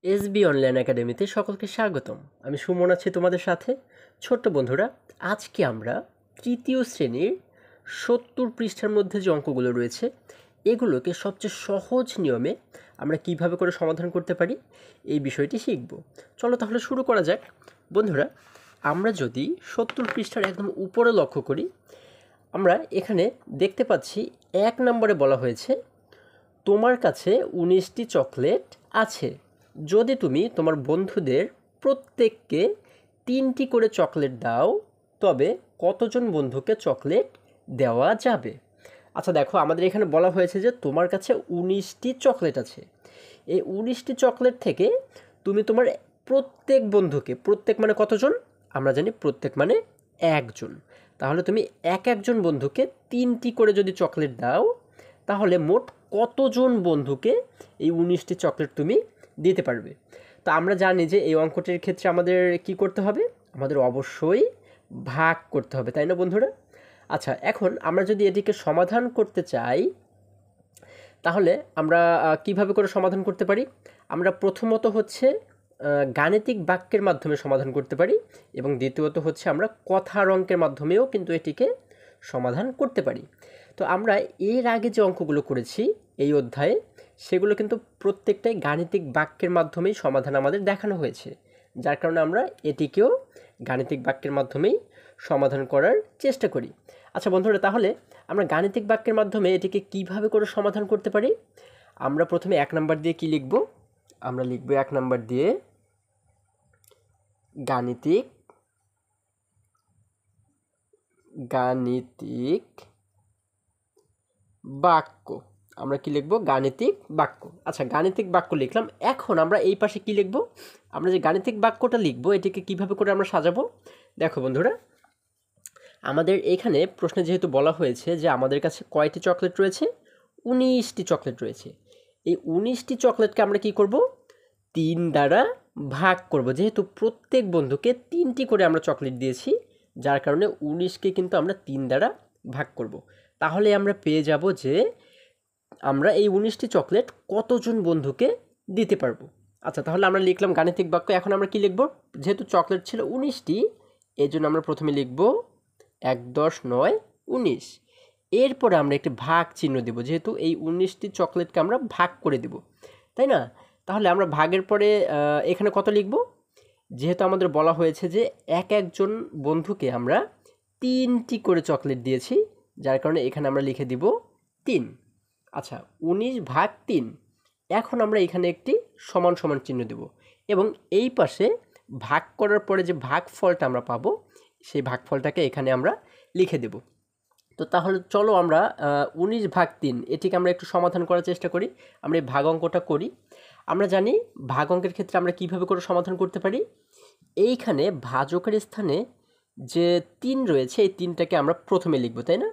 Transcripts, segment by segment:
SB online একাডেমিতে সকলকে স্বাগতম। আমি সুমন আছি তোমাদের সাথে। ছোট্ট বন্ধুরা, আজকে আমরা তৃতীয় শ্রেণীর 70 পৃষ্ঠার মধ্যে যে অঙ্কগুলো রয়েছে এগুলোকে সবচেয়ে সহজ নিয়মে আমরা কিভাবে করে সমাধান করতে পারি এই বিষয়টি শিখব। চলো তাহলে শুরু করা যাক। বন্ধুরা, আমরা যদি 70 পৃষ্ঠার একদম উপরে লক্ষ্য করি, আমরা এখানে দেখতে পাচ্ছি 1 নম্বরে বলা হয়েছে তোমার কাছে 19টি চকলেট আছে। যদি তুমি তোমার বন্ধুদের প্রত্যেককে 3টি করে চকলেট দাও, তবে কতজন বন্ধুকে চকলেট দেওয়া যাবে? আচ্ছা দেখো, আমাদের এখানে বলা হয়েছে যে তোমার কাছে 19টি চকলেট আছে। এই 19টি চকলেট থেকে তুমি তোমার প্রত্যেক বন্ধুকে, প্রত্যেক মানে কতজন? আমরা জানি প্রত্যেক মানে একজন। তাহলে তুমি একজন বন্ধুকে 3টি করে যদি চকলেট দাও, তাহলে মোট কতজন বন্ধুকে এই 19টি চকলেট তুমি দিতে পারবে? তো আমরা জানি যে এই অঙ্কটির ক্ষেত্রে আমাদের কি করতে হবে? আমাদের অবশ্যই ভাগ করতে হবে, তাই না বন্ধুরা? আচ্ছা, এখন আমরা যদি এটিকে সমাধান করতে চাই, তাহলে আমরা কিভাবে করে সমাধান করতে পারি? আমরা প্রথমত হচ্ছে গাণিতিক বাক্যের মাধ্যমে সমাধান করতে পারি, এবং দ্বিতীয়ত হচ্ছে আমরা কথার অঙ্কের মাধ্যমেও কিন্তু এটিকে সমাধান করতে পারি। তো আমরা এর আগে যে অঙ্কগুলো করেছি এই অধ্যায়ে, সেগুলো কিন্তু প্রত্যেকটাই গাণিতিক বাক্যের মাধ্যমেই সমাধান আমাদের দেখানো হয়েছে, যার কারণে আমরা এটিকেও গাণিতিক বাক্যের মাধ্যমেই সমাধান করার চেষ্টা করি। আচ্ছা বন্ধুরা, তাহলে আমরা গাণিতিক বাক্যের মাধ্যমে এটিকে কিভাবে করে সমাধান করতে পারি? আমরা প্রথমে 1 নাম্বার দিয়ে কি লিখব? আমরা লিখব 1 নাম্বার দিয়ে গাণিতিক বাক্য। আমরা কি লিখব? গাণিতিক বাক্য। আচ্ছা, গাণিতিক বাক্য লিখলাম। এখন আমরা এই পাশে কি লিখব? আমরা যে গাণিতিক বাক্যটা লিখব, এটিকে কিভাবে করে আমরা সাজাবো? দেখো বন্ধুরা, আমাদের এখানে প্রশ্নে যেহেতু বলা হয়েছে যে আমাদের কাছে কয়টি চকলেট রয়েছে? 19টি চকলেট রয়েছে। এই 19টি চকলেটকে আমরা কি করব? 3 দ্বারা ভাগ করব। যেহেতু প্রত্যেক বন্ধুকে 3টি করে আমরা চকলেট দিয়েছি, যার কারণে 19কে কিন্তু আমরা 3 দ্বারা ভাগ করব। তাহলে আমরা পেয়ে যাব যে আমরা এই 19টি চকলেট কতজন বন্ধুকে দিতে পারবো। আচ্ছা, তাহলে আমরা লিখলাম গাণিতিক বাক্য। এখন আমরা কি লিখব? যেহেতু চকলেট ছিল 19টি, এই জন্য আমরা প্রথমে লিখব 1 10 9 19। এরপরে আমরা একটি ভাগ চিহ্ন দেব, যেহেতু এই 19টি চকলেটকে আমরা ভাগ করে দেব, তাই না? তাহলে আমরা ভাগের পরে এখানে কত লিখব? যেহেতু আমাদের বলা হয়েছে যে একজন বন্ধুকে আমরা 3টি করে চকলেট দিয়েছি, যার কারণে এখানে আমরা লিখে দিব 3। আচ্ছা, 19 ভাগ 3। এখন আমরা এখানে একটি সমান সমান চিহ্ন দেব, এবং এই পাশে ভাগ করার পরে যে ভাগফলটা আমরা পাবো, সেই ভাগফলটাকে এখানে আমরা লিখে দেব। তো তাহলে চলো আমরা 19 ভাগ 3 এটিকে আমরা একটু সমাধান করার চেষ্টা করি। আমরা এই ভাগ অঙ্কটা করি। আমরা জানি ভাগ অঙ্কের ক্ষেত্রে আমরা কিভাবে করে সমাধান করতে পারি। এইখানে ভাজকের স্থানে যে 3 রয়েছে, এই 3টাকে আমরা প্রথমে লিখব, তাই না?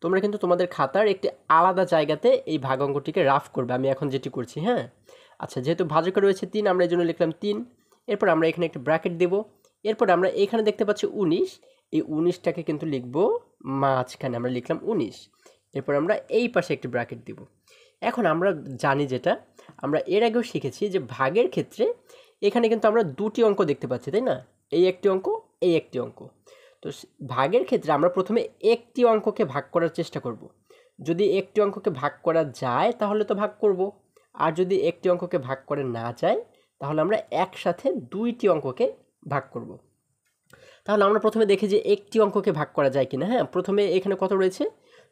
তোমরা কিন্তু তোমাদের খাতার একটি আলাদা জায়গাতে এই ভাগ অঙ্কটিকে রাফ করবে, আমি এখন যেটি করছি। হ্যাঁ, আচ্ছা, যেহেতু ভাজকে রয়েছে 3, আমরা এই জন্য লিখলাম 3। এরপর আমরা এখানে একটা ব্র্যাকেট দেব। এরপর আমরা এখানে দেখতে পাচ্ছি 19, এই 19টাকে কিন্তু লিখব মাঝখানে, আমরা লিখলাম 19। এরপর আমরা এই পাশে একটি ব্র্যাকেট দেব। এখন আমরা জানি, যেটা আমরা এর আগেও শিখেছি, যে ভাগের ক্ষেত্রে এখানে কিন্তু আমরা দুটি অঙ্ক দেখতে পাচ্ছি, তাই না? এই একটি অঙ্ক, এই একটি অঙ্ক। তো ভাগের ক্ষেত্রে আমরা প্রথমে একটি অঙ্ককে ভাগ করার চেষ্টা করব। যদি একটি অঙ্ককে ভাগ করা যায় তাহলে তো ভাগ করব, আর যদি একটি অঙ্ককে ভাগ করে না যায় তাহলে আমরা একসাথে দুইটি অঙ্ককে ভাগ করব। তাহলে আমরা প্রথমে দেখি যে একটি অঙ্ককে ভাগ করা যায় কিনা। হ্যাঁ, প্রথমে এখানে কত রয়েছে?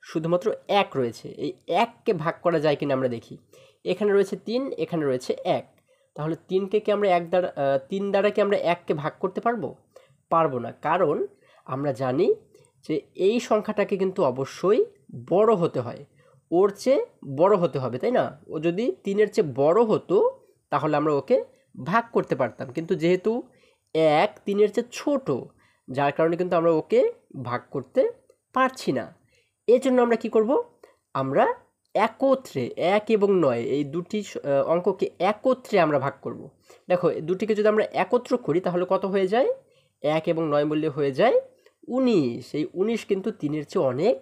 শুধুমাত্র 1 রয়েছে। এই 1কে ভাগ করা যায় কিনা আমরা দেখি। এখানে রয়েছে 3, এখানে রয়েছে 1। তাহলে 3কে কি আমরা 3 দ্বারা কি আমরা 1কে ভাগ করতে পারবো? পারবো না, কারণ আমরা জানি যে এই সংখ্যাটাকে কিন্তু অবশ্যই বড় হতে হয়, ওর চেয়ে বড় হতে হবে, তাই না? ও যদি 3-এর চেয়ে বড় হতো তাহলে আমরা ওকে ভাগ করতে পারতাম, কিন্তু যেহেতু 1 3-এর চেয়ে ছোট, যার কারণে কিন্তু আমরা ওকে ভাগ করতে পারছি না। এজন্য আমরা কি করব? আমরা একত্রে 1 এবং 9 এই দুটি অঙ্ককে একত্রে আমরা ভাগ করব। দেখো, দুটিকে যদি আমরা একত্র করি তাহলে কত হয়ে যায়? 1 এবং 9 মূল্যে হয়ে যায় 19। এই 19 কিন্তু 3-এর চেয়ে অনেক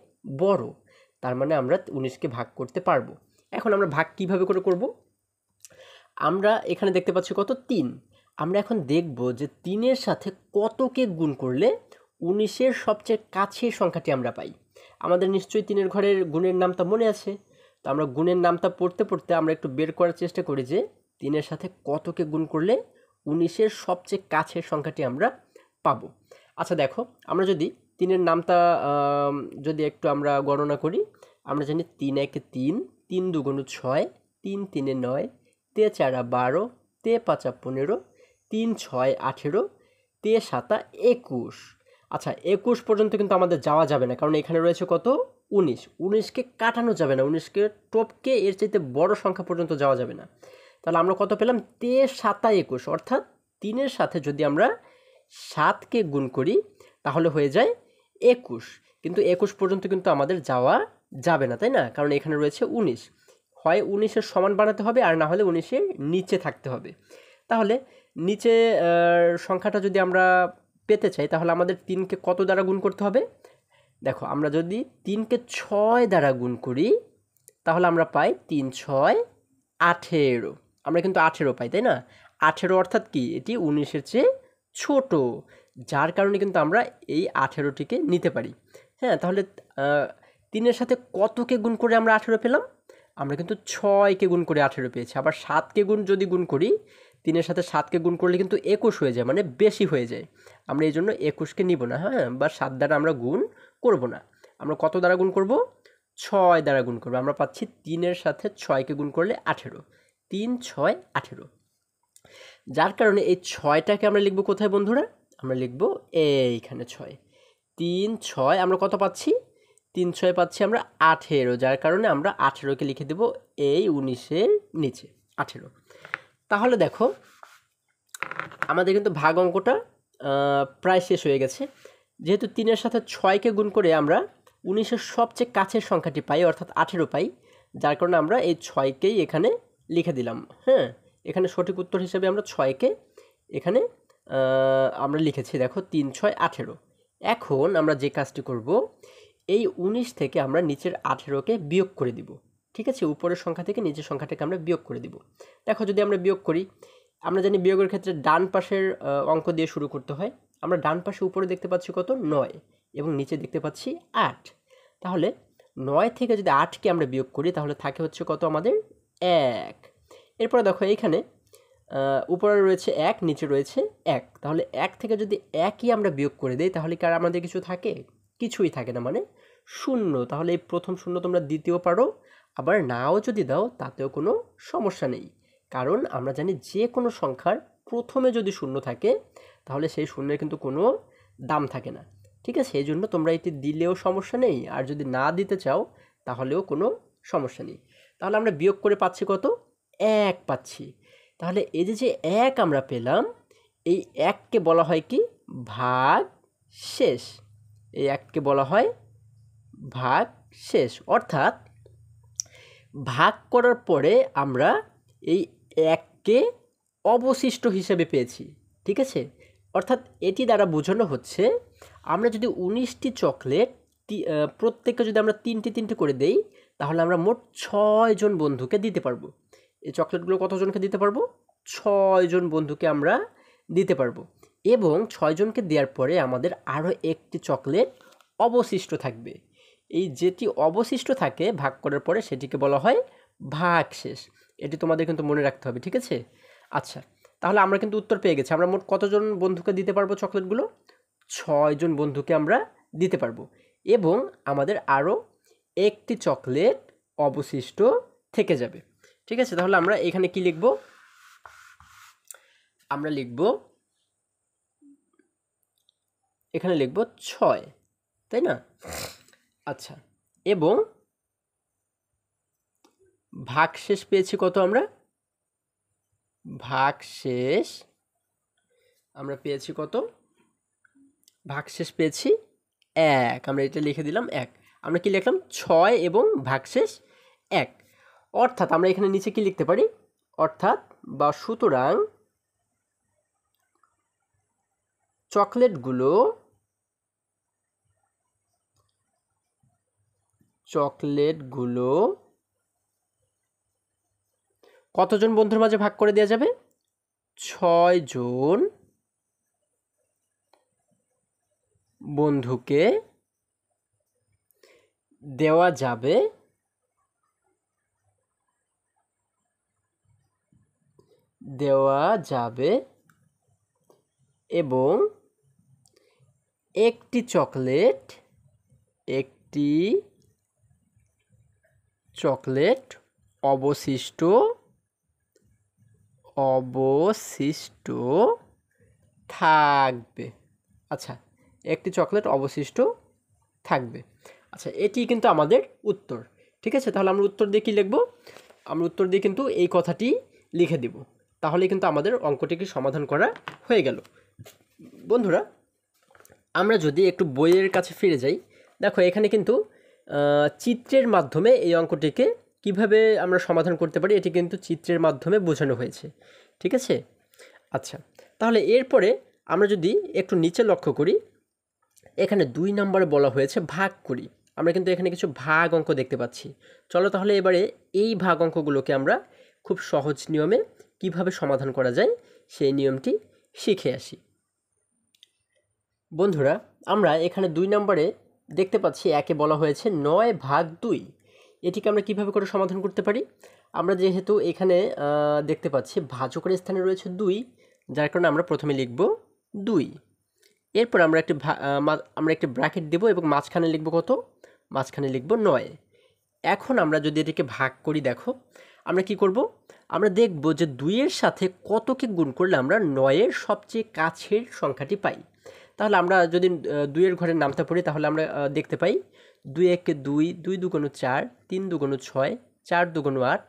বড়, তার মানে আমরা 19কে ভাগ করতে পারবো। এখন আমরা ভাগ কিভাবে করে করব? আমরা এখানে দেখতে পাচ্ছি কত 3। আমরা এখন দেখব যে 3-এর সাথে কতকে গুণ করলে 19-এর সবচেয়ে কাছের সংখ্যাটি আমরা পাই। আমাদের নিশ্চয়ই 3-এর ঘরের গুণের নামটা মনে আছে। তো আমরা গুণের নামটা পড়তে পড়তে আমরা একটু বের করার চেষ্টা করি যে 3-এর সাথে কতকে গুণ করলে 19-এর সবচেয়ে কাছের সংখ্যাটি আমরা পাবো। আচ্ছা দেখো, আমরা যদি 3-এর নামটা যদি একটু আমরা গণনা করি, আমরা জানি 3 1 3, 3 2 6, 3 3 9, 3 4 12, 3 5 15, 3 6 18, 3 7 21। আচ্ছা 21 পর্যন্ত কিন্তু আমাদের যাওয়া যাবে না, কারণ এখানে রয়েছে কত 19। 19কে কাটানো যাবে না, 19কে টপকে এর চাইতে বড় সংখ্যা পর্যন্ত যাওয়া যাবে না। তাহলে আমরা কত পেলাম 3 7 21, অর্থাৎ 3-এর সাথে যদি আমরা 7কে গুণ করি তাহলে হয়ে যায় 21। কিন্তু 21 পর্যন্ত কিন্তু আমাদের যাওয়া যাবে না, তাই না? কারণ এখানে রয়েছে 19। হয় 19-এর সমান বানাতে হবে, আর না হলে 19-এর নিচে থাকতে হবে। তাহলে নিচে সংখ্যাটা যদি আমরা পেতে চাই তাহলে আমাদের 3কে কত দ্বারা গুণ করতে হবে? দেখো, আমরা যদি 3কে 6 দ্বারা গুণ করি তাহলে আমরা পাই 3 6 18। আমরা কিন্তু 18 পাই, তাই না? 18 অর্থাৎ কি, এটি 19-এর চেয়ে ছোট, যার কারণে কিন্তু আমরা এই 18টিকে নিতে পারি। হ্যাঁ, তাহলে 3-এর সাথে কতকে গুণ করে আমরা 18 পেলাম? আমরা কিন্তু 6কে গুণ করে 18 পেয়েছি। আবার 7কে যদি গুণ করি, 3-এর সাথে 7কে গুণ করলে কিন্তু 21 হয়ে যায়, মানে বেশি হয়ে যায়। আমরা এই জন্য 21কে নিব না, হ্যাঁ, বা 7 দ্বারা আমরা গুণ করব না। আমরা কত দ্বারা গুণ করব? 6 দ্বারা গুণ করব। আমরা পাচ্ছি 3-এর সাথে 6কে গুণ করলে 18, 3 6 18। যার কারণে এই 6টাকে আমরা লিখব কোথায় বন্ধুরা? আমরা লিখব এইখানে 6। 3 6 আমরা কত পাচ্ছি? 3 6 পাচ্ছি আমরা 18, যার কারণে আমরা 18কে লিখে দেব এই 19-এর নিচে 18। তাহলে দেখো, আমাদের কিন্তু ভাগ অঙ্কটা প্রায় শেষ হয়ে গেছে। যেহেতু 3-এর সাথে 6কে গুণ করে আমরা 19-এর সবচেয়ে কাছের সংখ্যাটি পাই, অর্থাৎ 18 পাই, যার কারণে আমরা এই 6কেই এখানে লিখে দিলাম। হ্যাঁ, এখানে সঠিক উত্তর হিসেবে আমরা 6কে এখানে আমরা লিখেছি। দেখো 3 6 18। এখন আমরা যে কাজটি করব, এই 19 থেকে আমরা নিচের 18কে বিয়োগ করে দিব। ঠিক আছে, উপরের সংখ্যা থেকে নিচের সংখ্যাটাকে আমরা বিয়োগ করে দিব। দেখো, যদি আমরা বিয়োগ করি, আমরা জানি বিয়োগের ক্ষেত্রে ডান পাশের অঙ্ক দিয়ে শুরু করতে হয়। আমরা ডান পাশে উপরে দেখতে পাচ্ছি কত 9 এবং নিচে দেখতে পাচ্ছি 8। তাহলে 9 থেকে যদি 8কে আমরা বিয়োগ করি তাহলে থাকে হচ্ছে কত আমাদের 1। এরপরে দেখো এইখানে উপরে রয়েছে 1, নিচে রয়েছে 1। তাহলে 1 থেকে যদি 1ই আমরা বিয়োগ করে দেই তাহলে কি আর আমাদের কিছু থাকে? কিছুই থাকে না, মানে শূন্য। তাহলে এই প্রথম শূন্য তোমরা দিতেও পারো, আবার নাও যদি দাও তাতেও কোনো সমস্যা নেই, কারণ আমরা জানি যে কোনো সংখ্যার প্রথমে যদি শূন্য থাকে তাহলে সেই শূন্যের কিন্তু কোনো দাম থাকে না। ঠিক আছে, এই জন্য তোমরা এটি দিলেও সমস্যা নেই, আর যদি না দিতে চাও তাহলেও কোনো সমস্যা নেই। তাহলে আমরা বিয়োগ করে পাচ্ছি কত? 1 পাচ্ছি। তাহলে এই যে 1 আমরা পেলাম, এই 1কে বলা হয় কি? ভাগ শেষ। এই 1কে বলা হয় ভাগ শেষ, অর্থাৎ ভাগ করার পরে আমরা এই 1কে অবশিষ্ট হিসেবে পেয়েছি। ঠিক আছে, অর্থাৎ এটি দ্বারা বোঝানো হচ্ছে, আমরা যদি 19টি চকলেট প্রত্যেককে যদি আমরা 3টে 3টে করে দেই তাহলে আমরা মোট 6 জন বন্ধুকে দিতে পারবো। এই চকলেটগুলো কতজনকে দিতে পারবো? 6 জন বন্ধুকে আমরা দিতে পারবো, এবং 6 জনকে দেওয়ার পরে আমাদের আরও একটি চকলেট অবশিষ্ট থাকবে। এই যেটি অবশিষ্ট থাকে ভাগ করার পরে সেটিকে বলা হয় ভাগশেষ। এটি তোমাদের কিন্তু মনে রাখতে হবে, ঠিক আছে? আচ্ছা, তাহলে আমরা কিন্তু উত্তর পেয়ে গেছি। আমরা মোট কতজন বন্ধুকে দিতে পারবো চকলেটগুলো? 6 জন বন্ধুকে আমরা দিতে পারবো, এবং আমাদের আরও একটি চকলেট অবশিষ্ট থেকে যাবে। ঠিক আছে, তাহলে আমরা এখানে কি লিখব? আমরা লিখব, এখানে লিখব 6, তাই না? আচ্ছা, এবং ভাগশেষ পেয়েছি কত? আমরা ভাগশেষ আমরা পেয়েছি কত? ভাগশেষ পেয়েছি 1। আমরা এটা লিখে দিলাম 1। আমরা কি লিখলাম? 6 এবং ভাগশেষ 1। অর্থাৎ আমরা এখানে নিচে কি লিখতে পারি? অর্থাৎ বা সুতরাং চকলেটগুলো কতজন বন্ধুর মাঝে ভাগ করে দেওয়া যাবে? 6 জন বন্ধুকে দেওয়া যাবে এবং একটি চকলেট অবশিষ্ট থাকবে। আচ্ছা, একটি চকলেট অবশিষ্ট থাকবে। আচ্ছা, এটি কিন্তু আমাদের উত্তর। ঠিক আছে, তাহলে আমরা উত্তর দিয়ে কী লিখব? আমরা উত্তর দিয়ে কিন্তু এই কথাটি লিখে দিব, তাহলে কিন্তু আমাদের অঙ্কটিকে সমাধান করা হয়ে গেল। বন্ধুরা, আমরা যদি একটু বইয়ের কাছে ফিরে যাই, দেখো এখানে কিন্তু চিত্রের মাধ্যমে এই অঙ্কটিকে কিভাবে আমরা সমাধান করতে পারি এটি কিন্তু চিত্রের মাধ্যমে বোঝানো হয়েছে। ঠিক আছে, আচ্ছা, তাহলে এরপরে আমরা যদি একটু নিচে লক্ষ্য করি, এখানে 2 নম্বরে বলা হয়েছে ভাগ করি। আমরা কিন্তু এখানে কিছু ভাগ অঙ্ক দেখতে পাচ্ছি। চলো তাহলে এবারে এই ভাগ অঙ্কগুলোকে আমরা খুব সহজ নিয়মে কিভাবে সমাধান করা যায় সেই নিয়মটি শিখে আসি। বন্ধুরা, আমরা এখানে 2 নম্বরে দেখতে পাচ্ছি একে বলা হয়েছে 9/2। এটিকে আমরা কিভাবে করে সমাধান করতে পারি? আমরা যেহেতু এখানে দেখতে পাচ্ছি ভাজকের স্থানে রয়েছে 2, যার কারণে আমরা প্রথমে লিখব 2। এরপর আমরা একটি ব্র্যাকেট দেব এবং মাঝখানে লিখব কত? মাঝখানে লিখব 9। এখন আমরা যদি এটিকে ভাগ করি, দেখো আমরা কি করব? আমরা দেখব যে 2-এর সাথে কতকে গুণ করলে আমরা 9-এর সবচেয়ে কাছের সংখ্যাটি পাই। তাহলে আমরা যদি 2-এর ঘরের নামতা পড়ি, তাহলে আমরা দেখতে পাই 2 একে 2, 2 দুগুণ 4, 3 দুগুণ 6, 4 দুগুণ 8,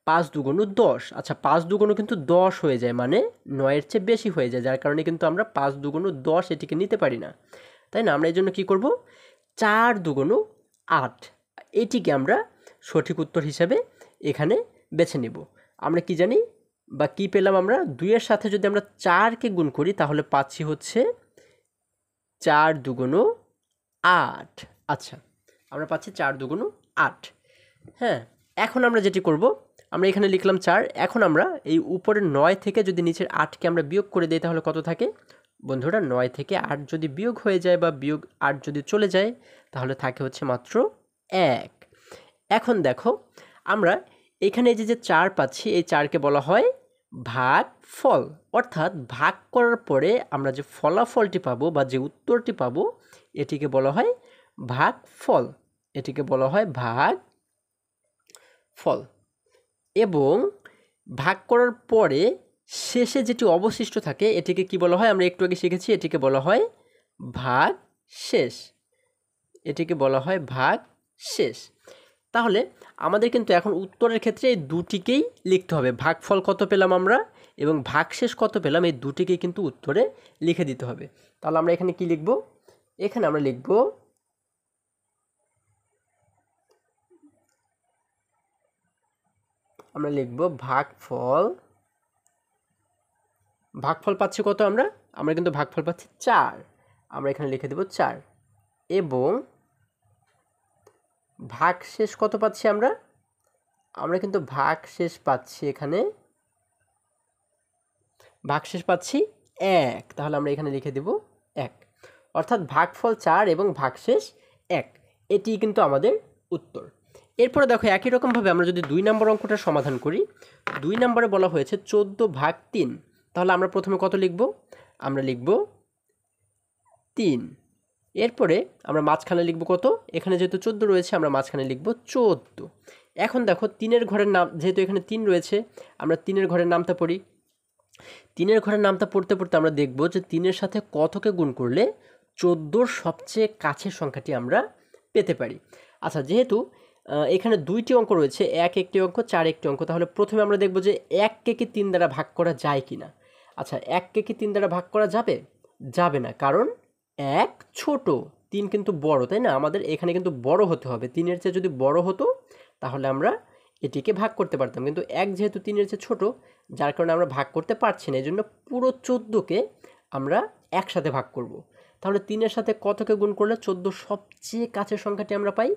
5 দুগুণ 10। আচ্ছা, 5 দুগুণ কিন্তু 10 হয়ে যায়, মানে 9-এর চেয়ে বেশি হয়ে যায়, যার কারণে কিন্তু আমরা 5 দুগুণ 10 এটিকে নিতে পারি না, তাই না? আমরা এই জন্য কী করব? 4 দুগুণ 8 এটিকে আমরা সঠিক উত্তর হিসাবে এখানে বেছে নেব। আমরা কি জানি বা কি পেলাম? আমরা 2-এর সাথে যদি আমরা 4কে গুণ করি, তাহলে পাচ্ছি হচ্ছে 4 দুগুণ 8। আচ্ছা, আমরা পাচ্ছি 4 দুগুণ 8। হ্যাঁ, এখন আমরা যেটি করব, আমরা এখানে লিখলাম 4। এখন আমরা এই উপরের 9 থেকে যদি নিচের 8কে আমরা বিয়োগ করে দিই, তাহলে কত থাকে? বন্ধুরা, 9 থেকে 8 যদি বিয়োগ হয়ে যায় বা বিয়োগ 8 যদি চলে যায়, তাহলে থাকে হচ্ছে মাত্র 1। এখন দেখো, আমরা এখানে এই যে 4 পাচ্ছি, এই 4কে বলা হয় ভাগফল। অর্থাৎ ভাগ করার পরে আমরা যে ফলাফলটি পাবো বা যে উত্তরটি পাবো, এটিকে বলা হয় ভাগফল। এটিকে বলা হয় ভাগফল। এবং ভাগ করার পরে শেষে যেটি অবশিষ্ট থাকে, এটিকে কি বলা হয়? আমরা একটু আগে শিখেছি, এটিকে বলা হয় ভাগশেষ। এটিকে বলা হয় ভাগশেষ। তাহলে আমাদের কিন্তু এখন উত্তরের ক্ষেত্রে এই দুটিকেই লিখতে হবে। ভাগফল কত পেলাম আমরা এবং ভাগশেষ কত পেলাম, এই দুটিকেই কিন্তু উত্তরে লিখে দিতে হবে। তাহলে আমরা এখানে কি লিখব? এখানে আমরা লিখব ভাগফল। ভাগফল পাচ্ছি কত? আমরা কিন্তু ভাগফল পাচ্ছি 4। আমরা এখানে লিখে দেব 4। এবং ভাগশেষ কত পাচ্ছি আমরা কিন্তু ভাগশেষ পাচ্ছি এখানে ভাগশেষ পাচ্ছি 1। তাহলে আমরা এখানে লিখে দেব 1। অর্থাৎ ভাগফল 4 এবং ভাগশেষ 1, এটি কিন্তু আমাদের উত্তর। এরপরে দেখো একই রকমভাবে আমরা যদি 2 নম্বর অঙ্কটা সমাধান করি, 2 নম্বরে বলা হয়েছে 14/3। তাহলে আমরা প্রথমে কত লিখব? আমরা লিখব 3। এরপরে আমরা মাঝখানে লিখব কত? এখানে যেহেতু 14 রয়েছে, আমরা মাঝখানে লিখব 14। এখন দেখো 3-এর ঘরের নাম, যেহেতু এখানে 3 রয়েছে, আমরা 3-এর ঘরের নামটা পড়ি। 3-এর ঘরের নামটা পড়তে পড়তে আমরা দেখব যে 3-এর সাথে কতকে গুণ করলে 14-র সবচেয়ে কাছের সংখ্যাটি আমরা পেতে পারি। আচ্ছা, যেহেতু এখানে 2টি অঙ্ক রয়েছে, 1 একটি অঙ্ক, 4 একটি অঙ্ক, তাহলে প্রথমে আমরা দেখব যে 1কে কি 3 দ্বারা ভাগ করা যায় কি না। আচ্ছা, 1কে কি 3 দ্বারা ভাগ করা যাবে? যাবে না, কারণ 1 ছোট, 3 কিন্তু বড়, তাই না? আমাদের এখানে কিন্তু বড় হতে হবে। 3-এর চেয়ে যদি বড় হতো, তাহলে আমরা এটিকে ভাগ করতে পারতাম, কিন্তু 1 যেহেতু 3-এর চেয়ে ছোট, যার কারণে আমরা ভাগ করতে পারছি না। এই জন্য পুরো 14কে আমরা একসাথে ভাগ করব। তাহলে 3-এর সাথে কতকে গুণ করলে 14 সবচেয়ে কাছের সংখ্যাটি আমরা পাই?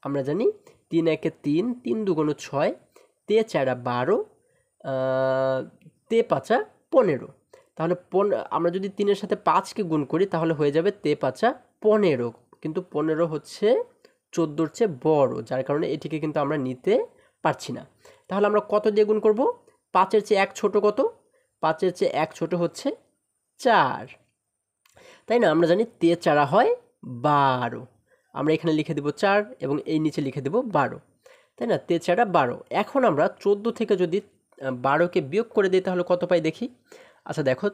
আমরা জানি 3 একে 3, 3 দুগুণ 6, 3 4 12, তে পাঁচা 15। তাহলে আমরা যদি 3-এর সাথে 5কে গুণ করি তাহলে হয়ে যাবে তে পাঁচা 15, কিন্তু 15 হচ্ছে 14-র চেয়ে বড়, যার কারণে এটিকে কিন্তু আমরা নিতে পারছি না। তাহলে আমরা কত দিয়ে গুণ করব? 5-এর চেয়ে 1 ছোট কত? 5-এর চেয়ে 1 ছোট হচ্ছে 4, তাই না? আমরা জানি তে চারা হয় 12, আমরা এখানে লিখে দেব 4 এবং এই নিচে লিখে দেব 12, তাই না? তে চারা 12। এখন আমরা 14 থেকে যদি 12কে বিয়োগ করে দিই তাহলে কত পাই দেখি। আচ্ছা দেখো,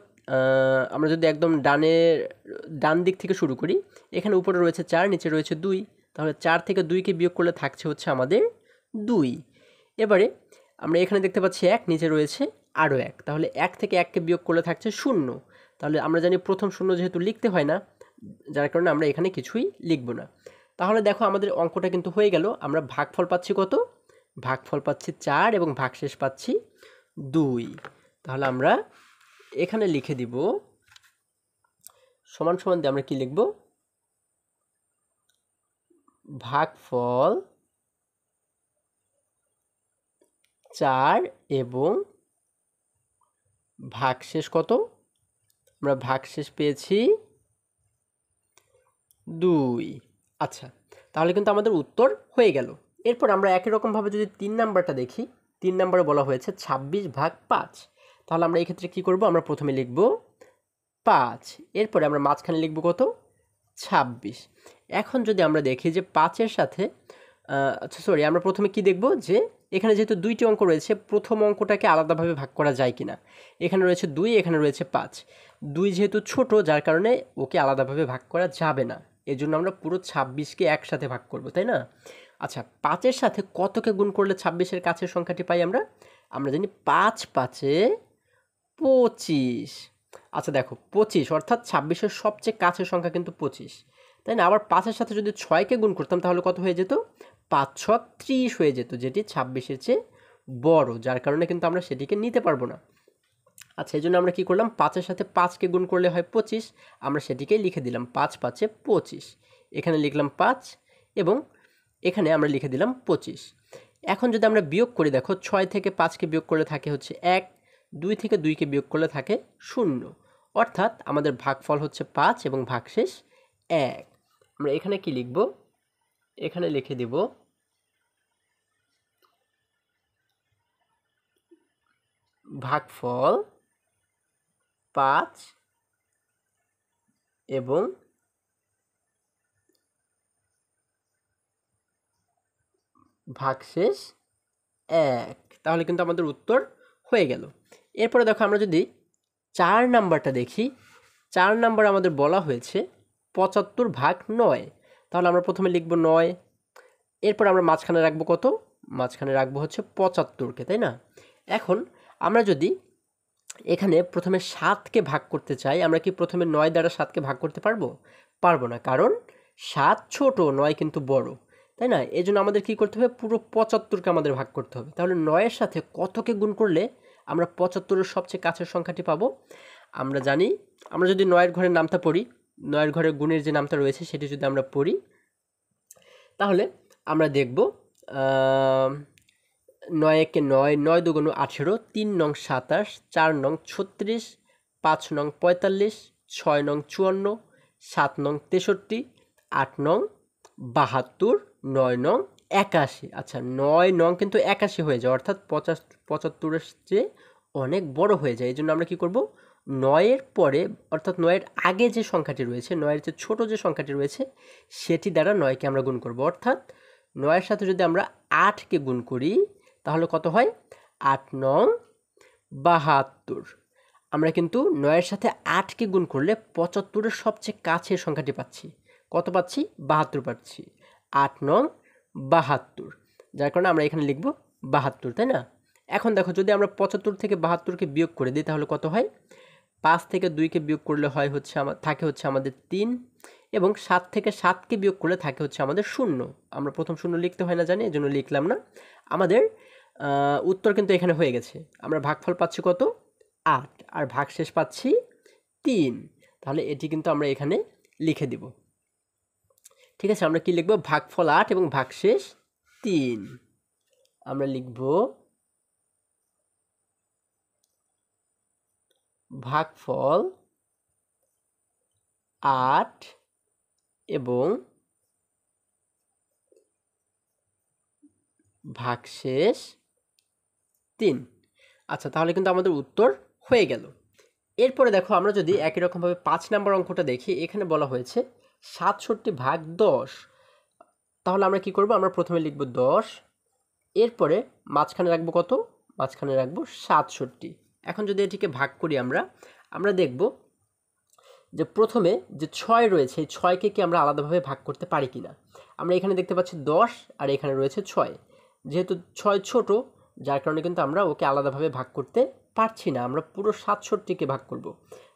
আমরা যদি একদম ডান দিক থেকে শুরু করি, এখানে উপরে রয়েছে 4, নিচে রয়েছে 2, তাহলে 4 থেকে 2কে বিয়োগ করলে থাকছে হচ্ছে আমাদের 2। এবারে আমরা এখানে দেখতে পাচ্ছি 1, নিচে রয়েছে আরও 1, তাহলে 1 থেকে 1কে বিয়োগ করলে থাকছে 0। তাহলে আমরা জানি প্রথম শূন্য যেহেতু লিখতে হয় না, যার কারণে আমরা এখানে কিছুই লিখব না। তাহলে দেখো আমাদের অঙ্কটা কিন্তু হয়ে গেল। আমরা ভাগফল পাচ্ছি কত? ভাগফল পাচ্ছি 4 এবং ভাগশেষ পাচ্ছি 2। তাহলে আমরা এখানে লিখে দিব সমান সমান দিয়ে আমরা কি লিখব? ভাগফল 4 এবং ভাগশেষ কত? আমরা ভাগশেষ পেয়েছি 2। আচ্ছা, তাহলে কিন্তু আমাদের উত্তর হয়ে গেল। এরপর আমরা একই রকমভাবে যদি 3 নাম্বারটা দেখি, 3 নাম্বারে বলা হয়েছে 26 ভাগ 5। তাহলে আমরা এই ক্ষেত্রে কী করব? আমরা প্রথমে লিখব 5, এরপরে আমরা মাঝখানে লিখব কত? 26। এখন যদি আমরা দেখি যে 5-এর সাথে আচ্ছা সরি, আমরা প্রথমে কি দেখব যে এখানে যেহেতু 2টি অঙ্ক রয়েছে, প্রথম অঙ্কটাকে আলাদাভাবে ভাগ করা যায় কিনা। এখানে রয়েছে 2, এখানে রয়েছে 5। 2 যেহেতু ছোট, যার কারণে ওকে আলাদাভাবে ভাগ করা যাবে না, এই জন্য আমরা পুরো 26কে একসাথে ভাগ করব, তাই না? আচ্ছা, 5-এর সাথে কতকে গুণ করলে 26-এর কাছের সংখ্যাটি পাই আমরা? আমরা জানি 5 5-এ 25। আচ্ছা দেখো, 25 অর্থাৎ 26-এর সবচেয়ে কাছের সংখ্যা কিন্তু 25, তাই না? আবার 5-এর সাথে যদি 6কে গুণ করতাম তাহলে কত হয়ে যেত? 5 6 30 হয়ে যেত, যেটি 26-এর চেয়ে বড়, যার কারণে কিন্তু আমরা সেটিকে নিতে পারবো না। আচ্ছা, এই জন্য আমরা কী করলাম? 5-এর সাথে 5কে গুণ করলে হয় 25, আমরা সেটিকেই লিখে দিলাম 5 5-এ 25। এখানে লিখলাম 5 এবং এখানে আমরা লিখে দিলাম 25। এখন যদি আমরা বিয়োগ করি, দেখো 6 থেকে 5কে বিয়োগ করলে থাকে হচ্ছে 1, 2 থেকে 2কে বিয়োগ করলে থাকে 0, অর্থাৎ আমাদের ভাগফল হচ্ছে 5 এবং ভাগশেষ 1। আমরা এখানে কি লিখব? এখানে লিখে দেব ভাগফল 5 এবং ভাগশেষ 1। তাহলে কিন্তু আমাদের উত্তর হয়ে গেল। এরপরে দেখো, আমরা যদি 4 নাম্বারটা দেখি, 4 নাম্বার আমাদের বলা হয়েছে 75 ভাগ 9। তাহলে আমরা প্রথমে লিখব 9, এরপর আমরা মাঝখানে রাখবো কত? মাঝখানে রাখবো হচ্ছে 75কে, তাই না? এখন আমরা যদি এখানে প্রথমে 7কে ভাগ করতে চাই, আমরা কি প্রথমে 9 দ্বারা 7কে ভাগ করতে পারবো? পারবো না, কারণ 7 ছোট, 9 কিন্তু বড়, তাই না? এই জন্য আমাদের কী করতে হবে? পুরো 75কে আমাদের ভাগ করতে হবে। তাহলে 9-এর সাথে কতকে গুণ করলে আমরা 75-এর সবচেয়ে কাছের সংখ্যাটি পাবো? আমরা জানি, আমরা যদি 9-এর ঘরের নামটা পড়ি, 9-এর ঘরের গুণের যে নামটা রয়েছে সেটি যদি আমরা পড়ি, তাহলে আমরা দেখব 9 একে 9, 9 দুগুণ 18, 3 নং 27, 4 নং 36, 5 নং 45, 6 নং 54, 7 নং 63, 8 নং 72, 9 নং 81। আচ্ছা, 9 নং কিন্তু 81 হয়ে যায়, অর্থাৎ 75-এর চেয়ে অনেক বড় হয়ে যায়। এই জন্য আমরা কী করব? 9-এর পরে, অর্থাৎ 9-এর আগে যে সংখ্যাটি রয়েছে, 9-এর যে ছোট যে সংখ্যাটি রয়েছে সেটি দ্বারা 9কে আমরা গুণ করব। অর্থাৎ 9-এর সাথে যদি আমরা 8কে গুণ করি তাহলে কত হয়? 8 নং 72। আমরা কিন্তু 9-এর সাথে 8কে গুণ করলে 75-এর সবচেয়ে কাছের সংখ্যাটি পাচ্ছি। কত পাচ্ছি? 72 পাচ্ছি। 8 নং 72, যার কারণে আমরা এখানে লিখব 72, তাই না? এখন দেখো, যদি আমরা 75 থেকে 72কে বিয়োগ করে দিই তাহলে কত হয়? 5 থেকে 2কে বিয়োগ করলে হয় হচ্ছে থাকে হচ্ছে আমাদের 3, এবং 7 থেকে 7কে বিয়োগ করলে থাকে হচ্ছে আমাদের 0। আমরা প্রথম 0 লিখতে হয় না জানি, এই জন্য লিখলাম না। আমাদের উত্তর কিন্তু এখানে হয়ে গেছে। আমরা ভাগফল পাচ্ছি কত? 8, আর ভাগশেষ পাচ্ছি 3। তাহলে এটি কিন্তু আমরা এখানে লিখে দিব। ঠিক আছে, আমরা কি লিখব? ভাগফল 8 এবং ভাগশেষ 3। আমরা লিখব ভাগফল 8 এবং ভাগশেষ 3। আচ্ছা, তাহলে কিন্তু আমাদের উত্তর হয়ে গেল। এরপরে দেখো আমরা যদি একই রকমভাবে 5 নম্বর অঙ্কটা দেখি, এখানে বলা হয়েছে 67 ভাগ 10। তাহলে আমরা কি করব, আমরা প্রথমে লিখব 10, এরপরে মাঝখানে রাখবো কত, মাঝখানে রাখবো 67। এখন যদি এটিকে ভাগ করি আমরা দেখব যে প্রথমে যে 6 রয়েছে এই 6কে কি আমরা আলাদাভাবে ভাগ করতে পারি কিনা। আমরা এখানে দেখতে পাচ্ছি 10 আর এখানে রয়েছে 6, যেহেতু 6 ছোট যার কারণে কিন্তু আমরা ওকে আলাদাভাবে ভাগ করতে পারছি না, আমরা পুরো 67কে ভাগ করব।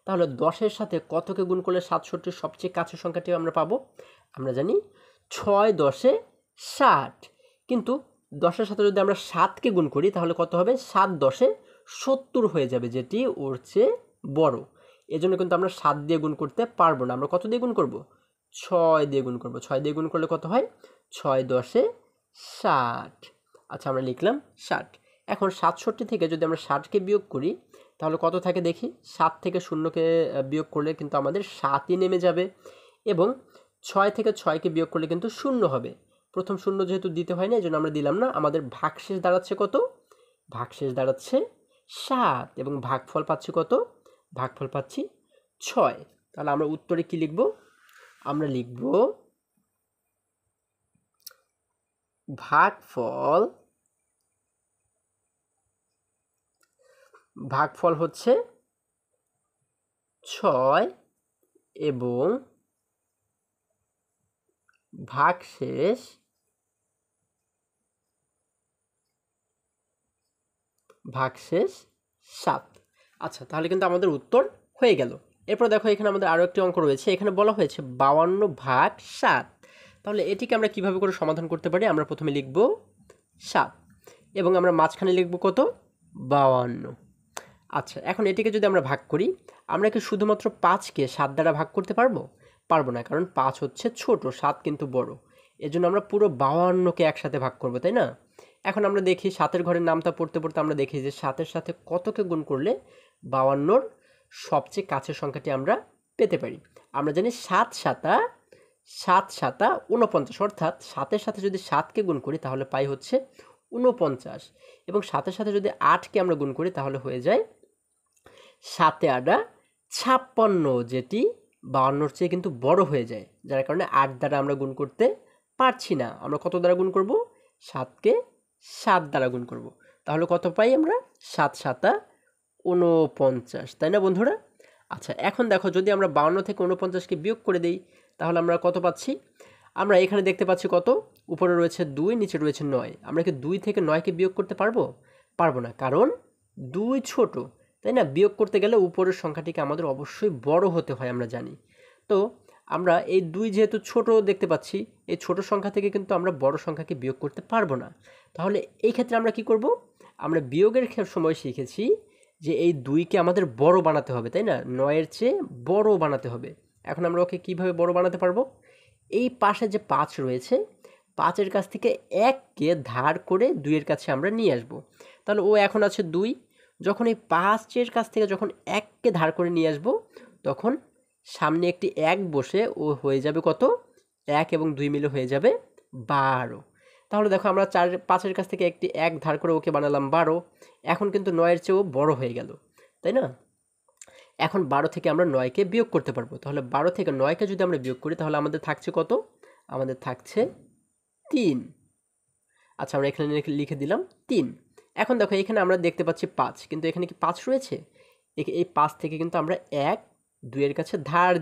তাহলে 10-এর সাথে কতকে গুণ করলে 67-র সবচেয়ে কাছের সংখ্যাটি আমরা পাবো, আমরা জানি 6 10 60, কিন্তু 10-এর সাথে যদি আমরা 7কে গুণ করি তাহলে কত হবে, 7 10 70 হয়ে যাবে, যেটি ওর চেয়ে বড়। এজন্য কিন্তু আমরা 7 দিয়ে গুণ করতে পারবো না, আমরা কত দিয়ে গুণ করব, 6 দিয়ে গুণ করব। 6 দিয়ে গুণ করলে কত হয়, 6 10 60। আচ্ছা, আমরা লিখলাম 60। এখন 67 থেকে যদি আমরা 60কে বিয়োগ করি তাহলে কত থাকে দেখি, 7 থেকে 0কে বিয়োগ করলে কিন্তু আমাদের 7ই নেমে যাবে, এবং 6 থেকে 6কে বিয়োগ করলে কিন্তু 0 হবে। প্রথম 0 যেহেতু দিতে হয় না এই জন্য আমরা দিলাম না। আমাদের ভাগশেষ দাঁড়াচ্ছে কত, ভাগশেষ দাঁড়াচ্ছে 7, এবং ভাগফল পাচ্ছি কত, ভাগফল পাচ্ছি 6। তাহলে আমরা উত্তরে কি লিখব, আমরা লিখব ভাগফল হচ্ছে 6 এবং ভাগশেষ 7। আচ্ছা, তাহলে কিন্তু আমাদের উত্তর হয়ে গেল। এরপর দেখো এখানে আমাদের আরও একটি অঙ্ক রয়েছে, এখানে বলা হয়েছে 52 ভাগ 7। তাহলে এটিকে আমরা কিভাবে করে সমাধান করতে পারি, আমরা প্রথমে লিখব 7 এবং আমরা মাঝখানে লিখব কত, 52। আচ্ছা, এখন এটিকে যদি আমরা ভাগ করি, আমরা কি শুধুমাত্র 5কে 7 দ্বারা ভাগ করতে পারবো, পারবো না, কারণ 5 হচ্ছে ছোট, 7 কিন্তু বড়। এজন্য আমরা পুরো 52কে একসাথে ভাগ করবো, তাই না। এখন আমরা দেখি 7-এর ঘরের নামটা পড়তে পড়তে আমরা দেখি যে 7-এর সাথে কতকে গুণ করলে 52-র সবচেয়ে কাছের সংখ্যাটি আমরা পেতে পারি। আমরা জানি 7 7 49, অর্থাৎ 7-এর সাথে যদি 7কে গুণ করি তাহলে পাই হচ্ছে 49, এবং 7-এর সাথে যদি 8কে আমরা গুণ করি তাহলে হয়ে যায় 7 8 56, যেটি 52-র চেয়ে কিন্তু বড় হয়ে যায়, যার কারণে 8 দ্বারা আমরা গুণ করতে পারছি না। আমরা কত দ্বারা গুণ করব, 7কে 7 দ্বারা গুণ করব। তাহলে কত পাই আমরা, 7 7 49, তাই না বন্ধুরা। আচ্ছা, এখন দেখো যদি আমরা 52 থেকে 49কে বিয়োগ করে দিই তাহলে আমরা কত পাচ্ছি, আমরা এখানে দেখতে পাচ্ছি কত, উপরে রয়েছে 2, নিচে রয়েছে 9। আমরা কি 2 থেকে 9কে বিয়োগ করতে পারবো, পারবো না, কারণ 2 ছোট, তাই না। বিয়োগ করতে গেলে উপরের সংখ্যাটিকে আমাদের অবশ্যই বড় হতে হয়, আমরা জানি। তো আমরা এই 2 যেহেতু ছোট দেখতে পাচ্ছি, এই ছোট সংখ্যা থেকে কিন্তু আমরা বড় সংখ্যাকে বিয়োগ করতে পারবো না। তাহলে এই ক্ষেত্রে আমরা কি করব, আমরা বিয়োগের সময় শিখেছি যে এই 2কে আমাদের বড় বানাতে হবে, তাই না, 9-এর চেয়ে বড় বানাতে হবে। এখন আমরা ওকে কিভাবে বড় বানাতে পারবো, এই পাশে যে 5 রয়েছে, 5-এর কাছ থেকে 1কে ধার করে 2-এর কাছে আমরা নিয়ে আসব। তাহলে ও এখন আছে 2, যখন এই 5-এর কাছ থেকে যখন 1কে ধার করে নিয়ে আসব তখন সামনে একটি 1 বসে ও হয়ে যাবে কত, 1 এবং 2 মিলে হয়ে যাবে 12। তাহলে দেখো আমরা 5-এর কাছ থেকে একটি 1 ধার করে ওকে বানালাম 12, এখন কিন্তু 9-এর চেয়েও বড় হয়ে গেল, তাই না। এখন 12 থেকে আমরা 9কে বিয়োগ করতে পারবো। তাহলে 12 থেকে 9কে যদি আমরা বিয়োগ করি তাহলে আমাদের থাকছে কত, আমাদের থাকছে 3। আচ্ছা, আমরা এখানে লিখে দিলাম 3। এখন দেখো এখানে আমরা দেখতে পাচ্ছি 5, কিন্তু এখানে কি 5 রয়েছে, এই 5 থেকে কিন্তু আমরা 1 2-এর কাছে ধার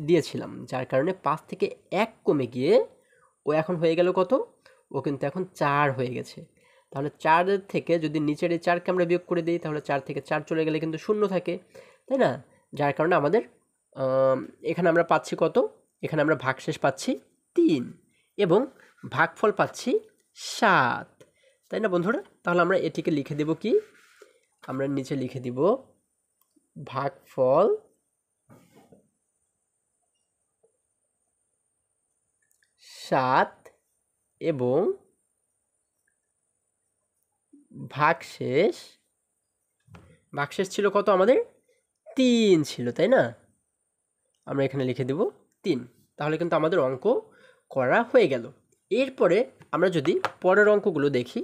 দিয়েছিলাম, যার কারণে 5 থেকে 1 কমে গিয়ে ও এখন হয়ে গেল কত, ও কিন্তু এখন 4 হয়ে গেছে। তাহলে 4-এর থেকে যদি নিচের এই 4কে আমরা বিয়োগ করে দিই তাহলে 4 থেকে 4 চলে গেলে কিন্তু 0 থাকে, তাই না। যার কারণে আমাদের এখানে আমরা পাচ্ছি কত, এখানে আমরা ভাগশেষ পাচ্ছি 3 এবং ভাগফল পাচ্ছি 7, তাই না বন্ধুরা। তাহলে আমরা এটিকে লিখে দেব কি, আমরা নিচে লিখে দিব ভাগফল 7 এবং ভাগশেষ ছিল কত আমাদের 3 ছিল, তাই না? আমরা এখানে লিখে দেব 3। তাহলে কিন্তু আমাদের অঙ্ক করা হয়ে গেল। এরপরে আমরা যদি পরের অঙ্কগুলো দেখি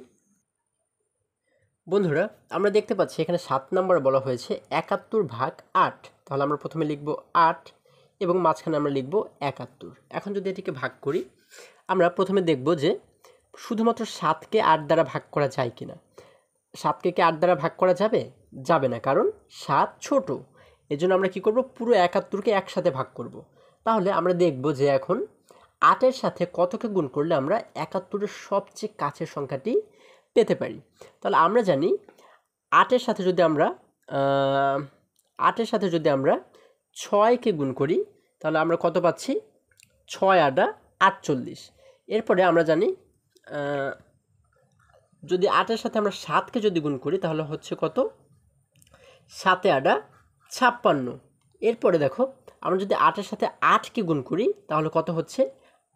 বন্ধুরা, আমরা দেখতে পাচ্ছি এখানে 7 নম্বরে বলা হয়েছে 71/8। তাহলে আমরা প্রথমে লিখব 8 এবং মাঝখানে আমরা লিখব 71। এখন যদি এটিকে ভাগ করি, আমরা প্রথমে দেখব যে শুধুমাত্র 7কে 8 দ্বারা ভাগ করা যায় কিনা। 7কে কি 8 দ্বারা ভাগ করা যাবে? যাবে না, কারণ 7 ছোট। এজন্য আমরা কি করব, পুরো 71কে একসাথে ভাগ করব। তাহলে আমরা দেখব যে এখন 8-এর সাথে কতকে গুণ করলে আমরা 71-এর সবচেয়ে কাছের সংখ্যাটি পেতে পারি। তাহলে আমরা জানি 8-এর সাথে যদি আমরা 8-এর সাথে যদি আমরা 6কে গুণ করি, তাহলে আমরা কত পাচ্ছি? 6 × 8 = 48। এরপরে আমরা জানি যদি 8-এর সাথে আমরা 7কে যদি গুণ করি, তাহলে হচ্ছে কত? 7 × 8 = 56। এরপরে দেখো, আমরা যদি 8-এর সাথে 8কে গুণ করি, তাহলে কত হচ্ছে?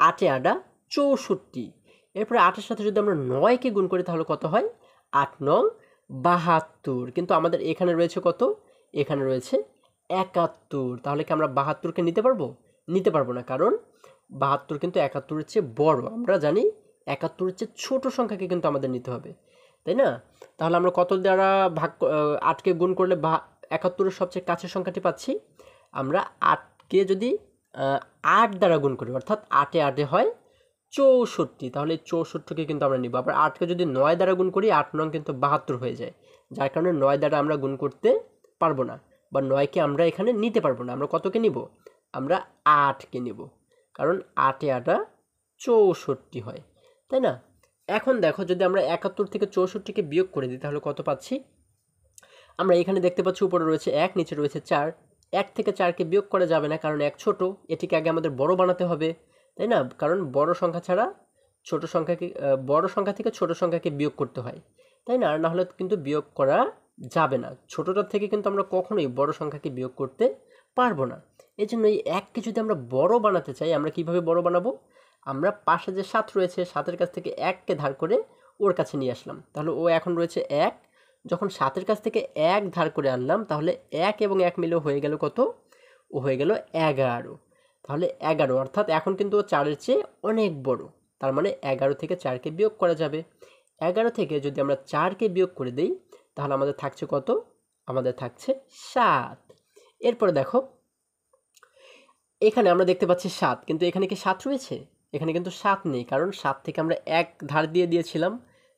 8 × 8 = 64। এরপরে 8-এর সাথে যদি আমরা 9কে গুণ করি, তাহলে কত হয়? 8×9 = 72। কিন্তু আমাদের এখানে রয়েছে কত? এখানে রয়েছে 71। তাহলে কি আমরা 72কে নিতে পারবো? নিতে পারবো না, কারণ 72 কিন্তু 71-এর চেয়ে বড়। আমরা জানি 71-এর চেয়ে ছোট সংখ্যাকে কিন্তু আমাদের নিতে হবে, তাই না? তাহলে আমরা কত দ্বারা ভাগ 8কে গুণ করলে 71-এর সবচেয়ে কাছের সংখ্যাটি পাচ্ছি? আমরা 8কে যদি 8 দ্বারা গুণ করি, অর্থাৎ 8 এ 8 হয় 64, তাহলে 64কে কিন্তু আমরা নিব। আবার 8কে যদি 9 দ্বারা গুণ করি, 8×9 কিন্তু 72 হয়ে যায়, যার কারণে 9 দ্বারা আমরা গুণ করতে পারবো না, বা 9কে আমরা এখানে নিতে পারবো না। আমরা কতকে নিব? আমরা 8কে নিব, কারণ 8 এ 8 64 হয়, তাই না? এখন দেখো, যদি আমরা 71 থেকে 64কে বিয়োগ করে দিই, তাহলে কত পাচ্ছি? আমরা এখানে দেখতে পাচ্ছি উপরে রয়েছে 1, নিচে রয়েছে 4। 1 থেকে 4কে বিয়োগ করা যাবে না, কারণ 1 ছোট। এটিকে আগে আমাদের বড় বানাতে হবে, তাই না? কারণ বড় সংখ্যা ছাড়া ছোট সংখ্যাকে বড় সংখ্যা থেকে ছোট সংখ্যাকে বিয়োগ করতে হয়, তাই না? আর না হলে কিন্তু বিয়োগ করা যাবে না। ছোটটার থেকে কিন্তু আমরা কখনোই বড় সংখ্যাকে বিয়োগ করতে পারবো না। এই জন্য এই 1কে যদি আমরা বড় বানাতে চাই, আমরা কিভাবে বড় বানাবো? আমরা পাশে যে 7 রয়েছে, 7-এর কাছ থেকে 1কে ধার করে ওর কাছে নিয়ে আসলাম। তাহলে ও এখন রয়েছে 1। যখন 7-এর কাছ থেকে 1 ধার করে আনলাম, তাহলে 1 এবং 1 মিলে হয়ে গেল কত? ও হয়ে গেল 11। তাহলে 11, অর্থাৎ এখন কিন্তু ও 4-এর চেয়ে অনেক বড়। তার মানে 11 থেকে 4কে বিয়োগ করা যাবে। 11 থেকে যদি আমরা 4কে বিয়োগ করে দিই, তাহলে আমাদের থাকছে কত? আমাদের থাকছে 7। এরপরে দেখো, এখানে আমরা দেখতে পাচ্ছি 7, কিন্তু এখানে কি 7 রয়েছে? এখানে কিন্তু 7 নেই, কারণ 7 থেকে আমরা 1 ধার দিয়ে দিয়েছিলাম,